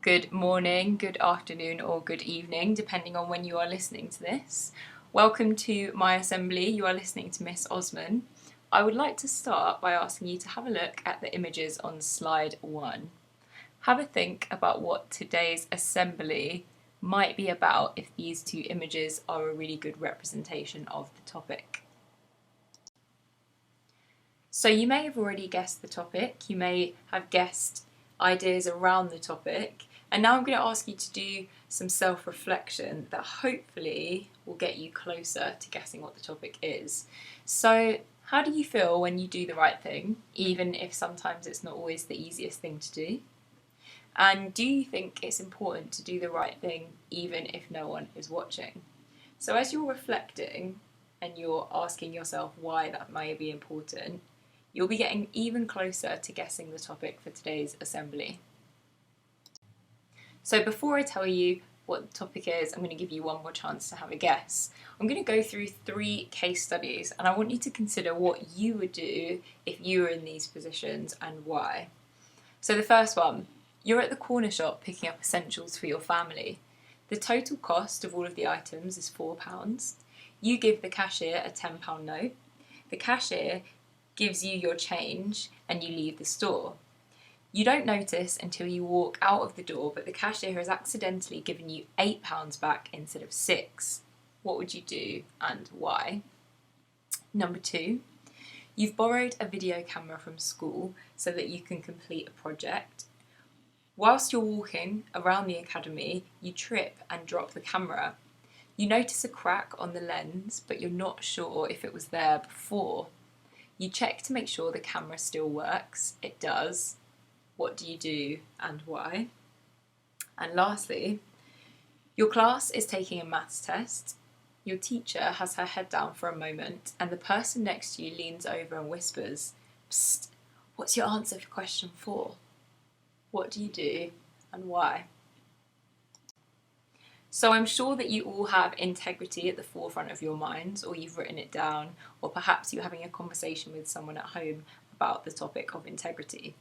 Good morning, good afternoon, or good evening, depending on when you are listening to this. Welcome to my assembly. You are listening to Ms Osman. I would like to start by asking you to have a look at the images on slide 1. Have a think about what today's assembly might be about if these two images are a really good representation of the topic. So you may have already guessed the topic, you may have guessed ideas around the topic, and now I'm going to ask you to do some self-reflection that hopefully will get you closer to guessing what the topic is. So how do you feel when you do the right thing, even if sometimes it's not always the easiest thing to do? And do you think it's important to do the right thing even if no one is watching? So as you're reflecting and you're asking yourself why that may be important, you'll be getting even closer to guessing the topic for today's assembly. So before I tell you what the topic is, I'm going to give you one more chance to have a guess. I'm going to go through 3 case studies and I want you to consider what you would do if you were in these positions and why. So the first one, you're at the corner shop picking up essentials for your family. The total cost of all of the items is £4. You give the cashier a £10 note. The cashier gives you your change and you leave the store. You don't notice until you walk out of the door, but the cashier has accidentally given you £8 back instead of £6. What would you do and why? Number 2, you've borrowed a video camera from school so that you can complete a project. Whilst you're walking around the academy, you trip and drop the camera. You notice a crack on the lens, but you're not sure if it was there before. You check to make sure the camera still works. It does. What do you do and why? And lastly, your class is taking a maths test. Your teacher has her head down for a moment and the person next to you leans over and whispers, "Psst, what's your answer for question 4? What do you do and why?" So I'm sure that you all have integrity at the forefront of your minds, or you've written it down, or perhaps you're having a conversation with someone at home about the topic of integrity.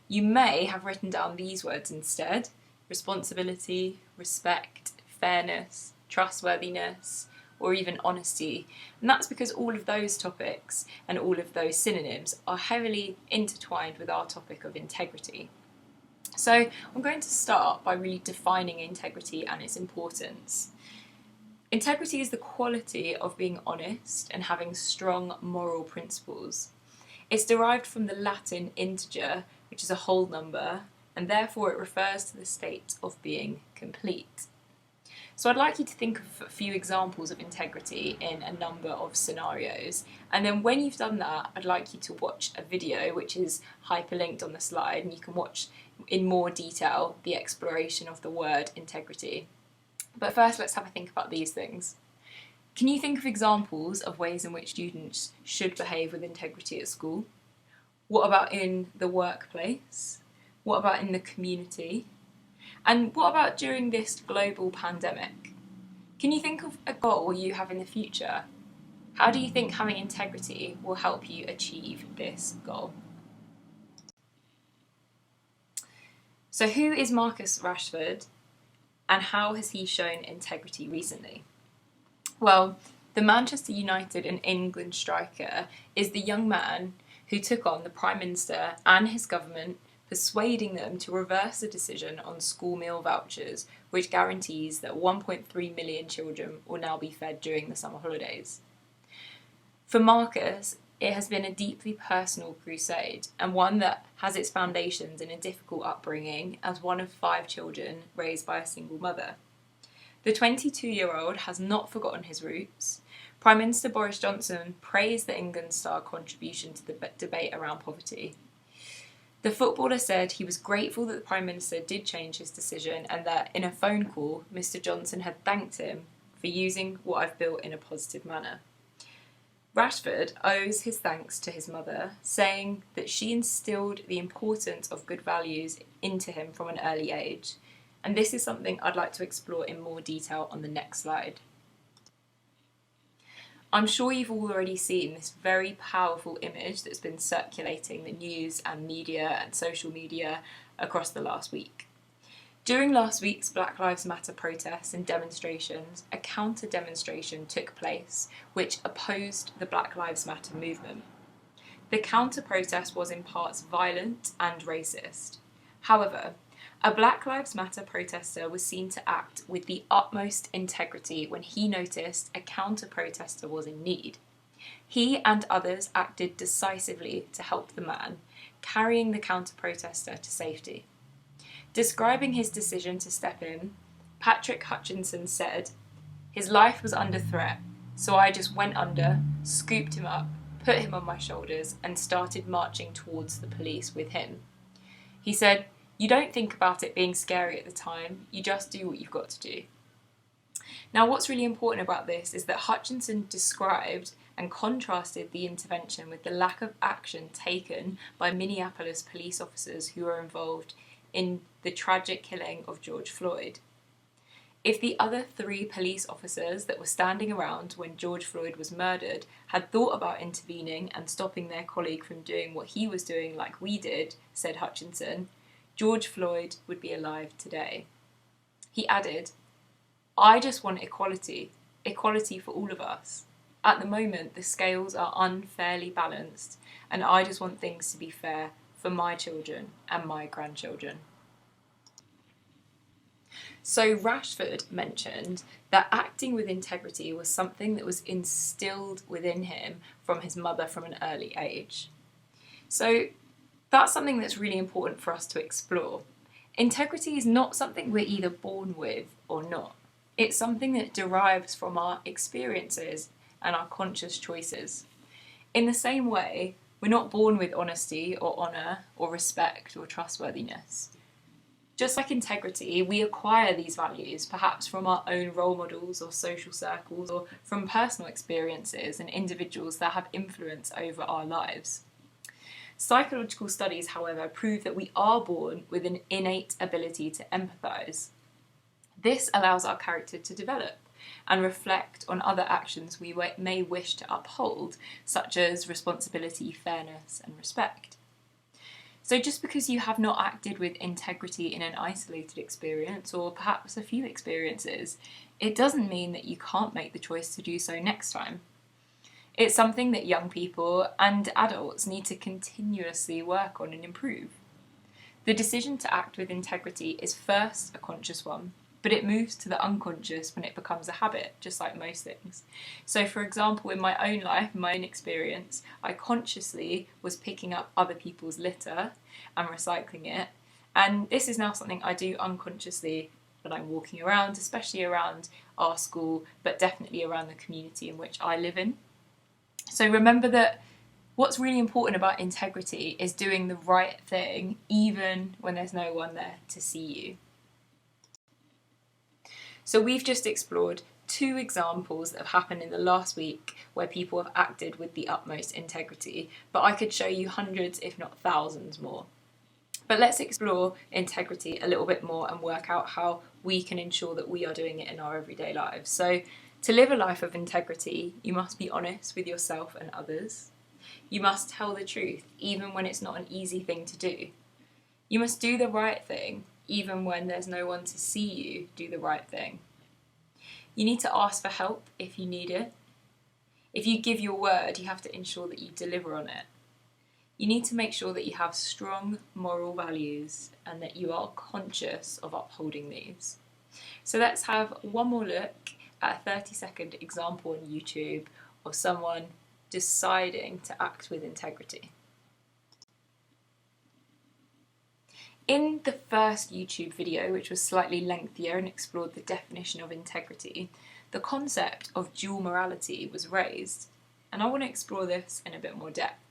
You may have written down these words instead: responsibility, respect, fairness, trustworthiness, or even honesty. And that's because all of those topics and all of those synonyms are heavily intertwined with our topic of integrity. So I'm going to start by really defining integrity and its importance. Integrity is the quality of being honest and having strong moral principles. It's derived from the Latin integer, which is a whole number, and therefore it refers to the state of being complete. So I'd like you to think of a few examples of integrity in a number of scenarios, and then when you've done that, I'd like you to watch a video which is hyperlinked on the slide, and you can watch in more detail the exploration of the word integrity. But first, let's have a think about these things. Can you think of examples of ways in which students should behave with integrity at school? What about in the workplace? What about in the community? And what about during this global pandemic? Can you think of a goal you have in the future? How do you think having integrity will help you achieve this goal? So who is Marcus Rushford and how has he shown integrity recently? Well, the Manchester United and England striker is the young man who took on the Prime Minister and his government, persuading them to reverse the decision on school meal vouchers, which guarantees that 1.3 million children will now be fed during the summer holidays. For Marcus, it has been a deeply personal crusade, and one that has its foundations in a difficult upbringing as one of 5 children raised by a single mother. The 22-year-old has not forgotten his roots. Prime Minister Boris Johnson praised the England star contribution to the debate around poverty. The footballer said he was grateful that the Prime Minister did change his decision and that in a phone call, Mr Johnson had thanked him for using what I've built in a positive manner. Rushford owes his thanks to his mother, saying that she instilled the importance of good values into him from an early age. And this is something I'd like to explore in more detail on the next slide. I'm sure you've already seen this very powerful image that's been circulating the news and media and social media across the last week. During last week's Black Lives Matter protests and demonstrations, a counter-demonstration took place which opposed the Black Lives Matter movement. The counter-protest was in parts violent and racist. However, a Black Lives Matter protester was seen to act with the utmost integrity when he noticed a counter-protester was in need. He and others acted decisively to help the man, carrying the counter-protester to safety. Describing his decision to step in, Patrick Hutchinson said, "His life was under threat, so I just went under, scooped him up, put him on my shoulders, and started marching towards the police with him." He said, "You don't think about it being scary at the time, you just do what you've got to do." Now, what's really important about this is that Hutchinson described and contrasted the intervention with the lack of action taken by Minneapolis police officers who were involved in the tragic killing of George Floyd. If the other 3 police officers that were standing around when George Floyd was murdered had thought about intervening and stopping their colleague from doing what he was doing like we did, said Hutchinson, George Floyd would be alive today. He added, "I just want equality for all of us. At the moment, the scales are unfairly balanced, and I just want things to be fair for my children and my grandchildren." So Rushford mentioned that acting with integrity was something that was instilled within him from his mother from an early age. So that's something that's really important for us to explore. Integrity is not something we're either born with or not. It's something that derives from our experiences and our conscious choices. In the same way, we're not born with honesty or honour or respect or trustworthiness. Just like integrity, we acquire these values perhaps from our own role models or social circles or from personal experiences and individuals that have influence over our lives. Psychological studies, however, prove that we are born with an innate ability to empathise. This allows our character to develop and reflect on other actions we may wish to uphold, such as responsibility, fairness, and respect. So just because you have not acted with integrity in an isolated experience, or perhaps a few experiences, it doesn't mean that you can't make the choice to do so next time. It's something that young people and adults need to continuously work on and improve. The decision to act with integrity is first a conscious one, but it moves to the unconscious when it becomes a habit, just like most things. So for example, in my own life, my own experience, I consciously was picking up other people's litter and recycling it. And this is now something I do unconsciously when I'm walking around, especially around our school, but definitely around the community in which I live in. So remember that what's really important about integrity is doing the right thing, even when there's no one there to see you. So we've just explored 2 examples that have happened in the last week where people have acted with the utmost integrity, but I could show you hundreds, if not thousands more. But let's explore integrity a little bit more and work out how we can ensure that we are doing it in our everyday lives. So to live a life of integrity, you must be honest with yourself and others. You must tell the truth, even when it's not an easy thing to do. You must do the right thing, even when there's no one to see you do the right thing. You need to ask for help if you need it. If you give your word, you have to ensure that you deliver on it. You need to make sure that you have strong moral values and that you are conscious of upholding these. So let's have one more look at a 30-second example on YouTube of someone deciding to act with integrity. In the first YouTube video, which was slightly lengthier and explored the definition of integrity, the concept of dual morality was raised, and I want to explore this in a bit more depth.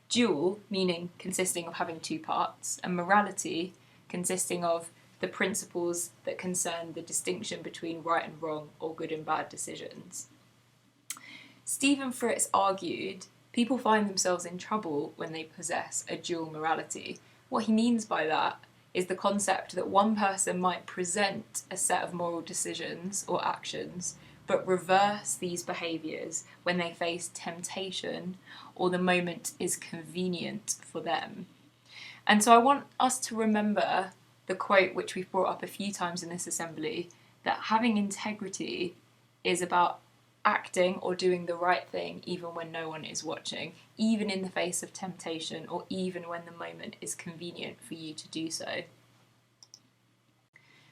Dual meaning consisting of having 2 parts, and morality consisting of the principles that concern the distinction between right and wrong or good and bad decisions. Stephen Fritz argued people find themselves in trouble when they possess a dual morality. What he means by that is the concept that one person might present a set of moral decisions or actions, but reverse these behaviours when they face temptation or the moment is convenient for them. And so I want us to remember the quote which we've brought up a few times in this assembly, that having integrity is about acting or doing the right thing even when no one is watching, even in the face of temptation, or even when the moment is convenient for you to do so.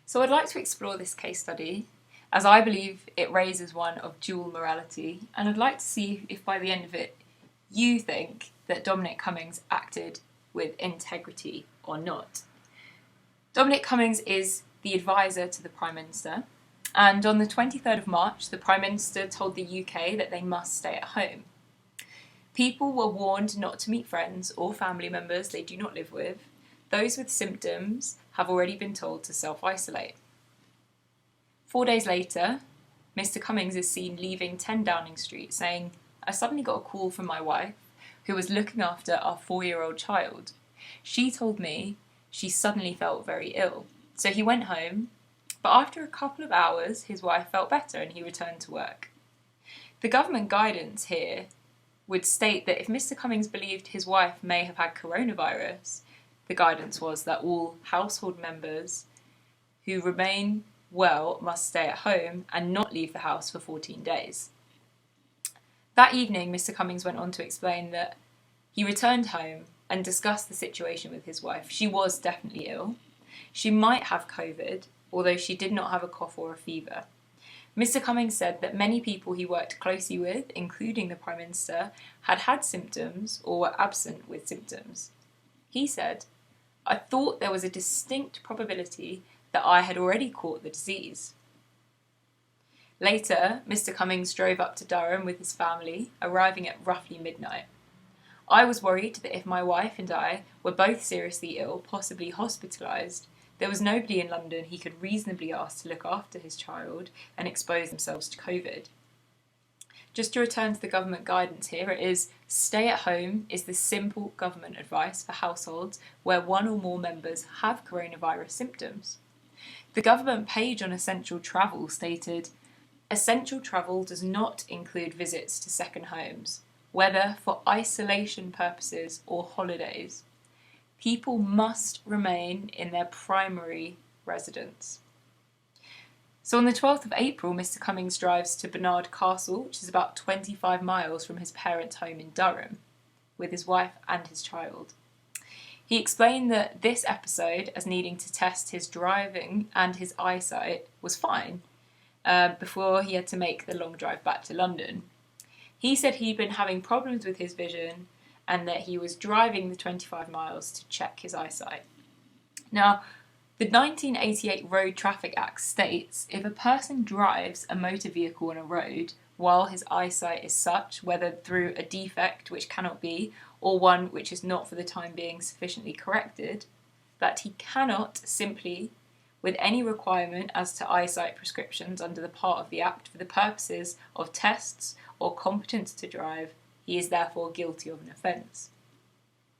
So I'd like to explore this case study, as I believe it raises one of dual morality, and I'd like to see if by the end of it you think that Dominic Cummings acted with integrity or not. Dominic Cummings is the advisor to the Prime Minister, and on the 23rd of March, the Prime Minister told the UK that they must stay at home. People were warned not to meet friends or family members they do not live with. Those with symptoms have already been told to self-isolate. 4 days later, Mr. Cummings is seen leaving 10 Downing Street, saying, "I suddenly got a call from my wife, who was looking after our 4-year-old child. She told me she suddenly felt very ill. So he went home, but after a couple of hours, his wife felt better and he returned to work." The government guidance here would state that if Mr. Cummings believed his wife may have had coronavirus, the guidance was that all household members who remain well must stay at home and not leave the house for 14 days. That evening, Mr. Cummings went on to explain that he returned home and discussed the situation with his wife. She was definitely ill. She might have COVID, although she did not have a cough or a fever. Mr. Cummings said that many people he worked closely with, including the Prime Minister, had had symptoms or were absent with symptoms. He said, "I thought there was a distinct probability that I had already caught the disease." Later, Mr. Cummings drove up to Durham with his family, arriving at roughly midnight. "I was worried that if my wife and I were both seriously ill, possibly hospitalised, there was nobody in London he could reasonably ask to look after his child and expose themselves to COVID." Just to return to the government guidance here, it is stay at home is the simple government advice for households where one or more members have coronavirus symptoms. The government page on essential travel stated, "Essential travel does not include visits to second homes, whether for isolation purposes or holidays. People must remain in their primary residence." So on the 12th of April, Mr. Cummings drives to Barnard Castle, which is about 25 miles from his parents' home in Durham, with his wife and his child. He explained that this episode, as needing to test his driving and his eyesight, was fine, before he had to make the long drive back to London. He said he'd been having problems with his vision and that he was driving the 25 miles to check his eyesight. Now, the 1988 Road Traffic Act states if a person drives a motor vehicle on a road while his eyesight is such, whether through a defect which cannot be, or one which is not for the time being sufficiently corrected, that he cannot simply, with any requirement as to eyesight prescriptions under the part of the Act for the purposes of tests or competence to drive, he is therefore guilty of an offence.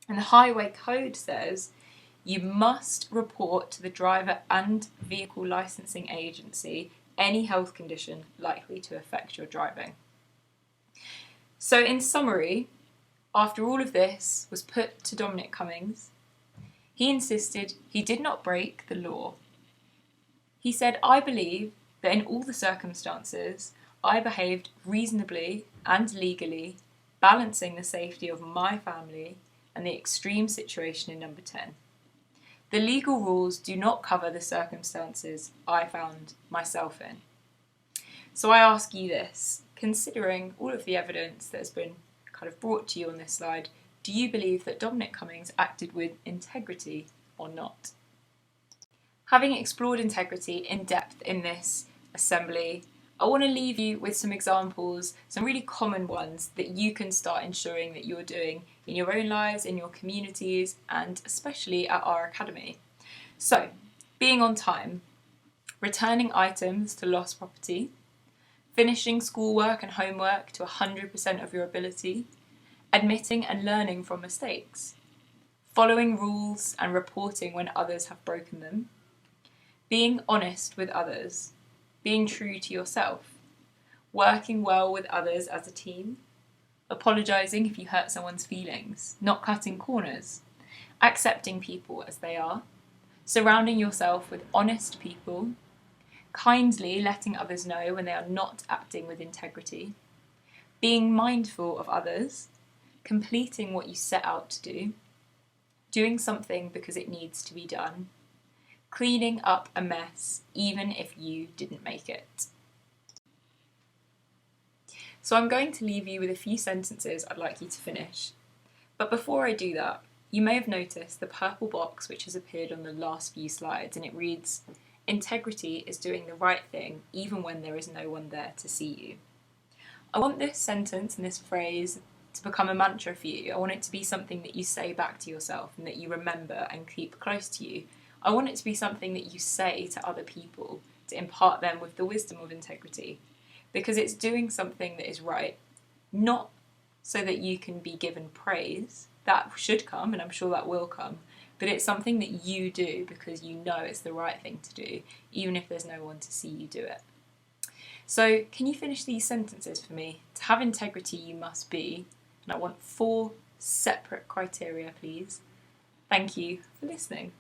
And the Highway Code says you must report to the driver and vehicle licensing agency any health condition likely to affect your driving. So in summary, after all of this was put to Dominic Cummings, he insisted he did not break the law. He said, "I believe that in all the circumstances, I behaved reasonably and legally, balancing the safety of my family and the extreme situation in number 10. The legal rules do not cover the circumstances I found myself in." So I ask you this, considering all of the evidence that has been kind of brought to you on this slide, do you believe that Dominic Cummings acted with integrity or not? Having explored integrity in depth in this assembly, I want to leave you with some examples, some really common ones that you can start ensuring that you're doing in your own lives, in your communities, and especially at our academy. So, being on time, returning items to lost property, finishing schoolwork and homework to 100% of your ability, admitting and learning from mistakes, following rules and reporting when others have broken them, being honest with others, being true to yourself, working well with others as a team, apologising if you hurt someone's feelings, not cutting corners, accepting people as they are, surrounding yourself with honest people, kindly letting others know when they are not acting with integrity, being mindful of others, completing what you set out to do, doing something because it needs to be done, cleaning up a mess even if you didn't make it. So I'm going to leave you with a few sentences I'd like you to finish. But before I do that, you may have noticed the purple box which has appeared on the last few slides, and it reads, "Integrity is doing the right thing even when there is no one there to see you." I want this sentence and this phrase to become a mantra for you. I want it to be something that you say back to yourself and that you remember and keep close to you. I want it to be something that you say to other people to impart them with the wisdom of integrity, because it's doing something that is right, not so that you can be given praise. That should come, and I'm sure that will come, but it's something that you do because you know it's the right thing to do, even if there's no one to see you do it. So can you finish these sentences for me? To have integrity, you must be, and I want 4 separate criteria, please. Thank you for listening.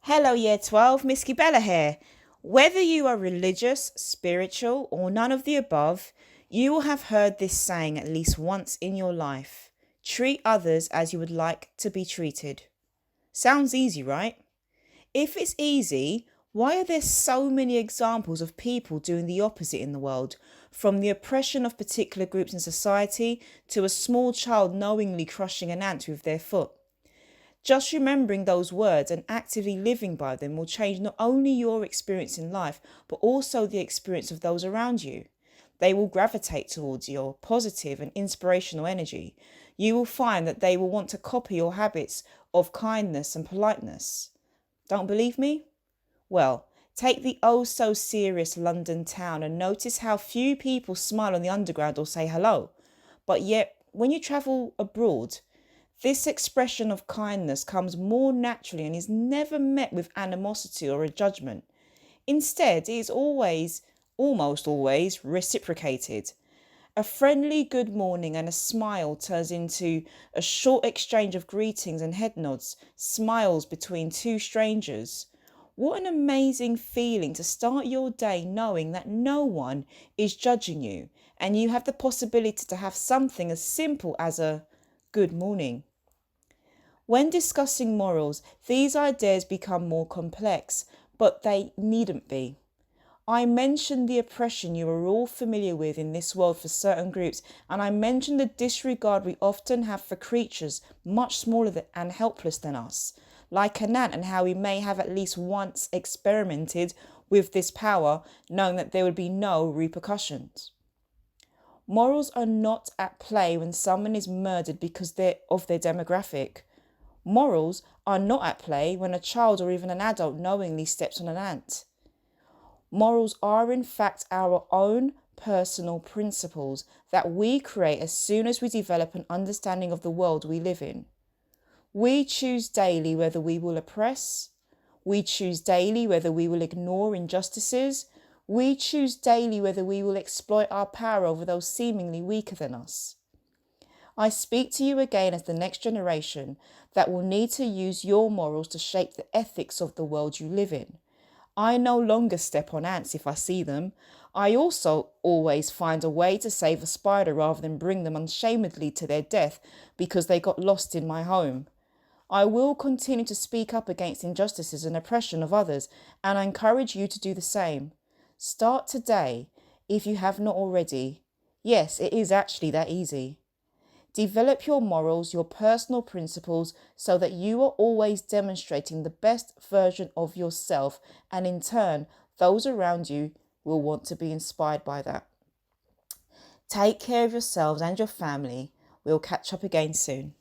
Hello, Year 12, Miss Bella here. Whether you are religious, spiritual, or none of the above, you will have heard this saying at least once in your life. Treat others as you would like to be treated. Sounds easy, right? If it's easy, why are there so many examples of people doing the opposite in the world? From the oppression of particular groups in society to a small child knowingly crushing an ant with their foot. Just remembering those words and actively living by them will change not only your experience in life, but also the experience of those around you. They will gravitate towards your positive and inspirational energy. You will find that they will want to copy your habits of kindness and politeness. Don't believe me? Well, take the oh so serious London town and notice how few people smile on the underground or say hello. But yet, when you travel abroad, this expression of kindness comes more naturally and is never met with animosity or a judgment. Instead, it is almost always, reciprocated. A friendly good morning and a smile turns into a short exchange of greetings and head nods, smiles between 2 strangers. What an amazing feeling to start your day knowing that no one is judging you and you have the possibility to have something as simple as a good morning. When discussing morals, these ideas become more complex, but they needn't be. I mentioned the oppression you are all familiar with in this world for certain groups, and I mentioned the disregard we often have for creatures much smaller and helpless than us, like an ant, and how we may have at least once experimented with this power, knowing that there would be no repercussions. Morals are not at play when someone is murdered because of their demographic. Morals are not at play when a child or even an adult knowingly steps on an ant. Morals are in fact our own personal principles that we create as soon as we develop an understanding of the world we live in. We choose daily whether we will oppress. We choose daily whether we will ignore injustices. We choose daily whether we will exploit our power over those seemingly weaker than us. I speak to you again as the next generation that will need to use your morals to shape the ethics of the world you live in. I no longer step on ants if I see them. I also always find a way to save a spider rather than bring them unshamedly to their death because they got lost in my home. I will continue to speak up against injustices and oppression of others, and I encourage you to do the same. Start today if you have not already. Yes, it is actually that easy. Develop your morals, your personal principles, so that you are always demonstrating the best version of yourself, and in turn, those around you will want to be inspired by that. Take care of yourselves and your family. We'll catch up again soon.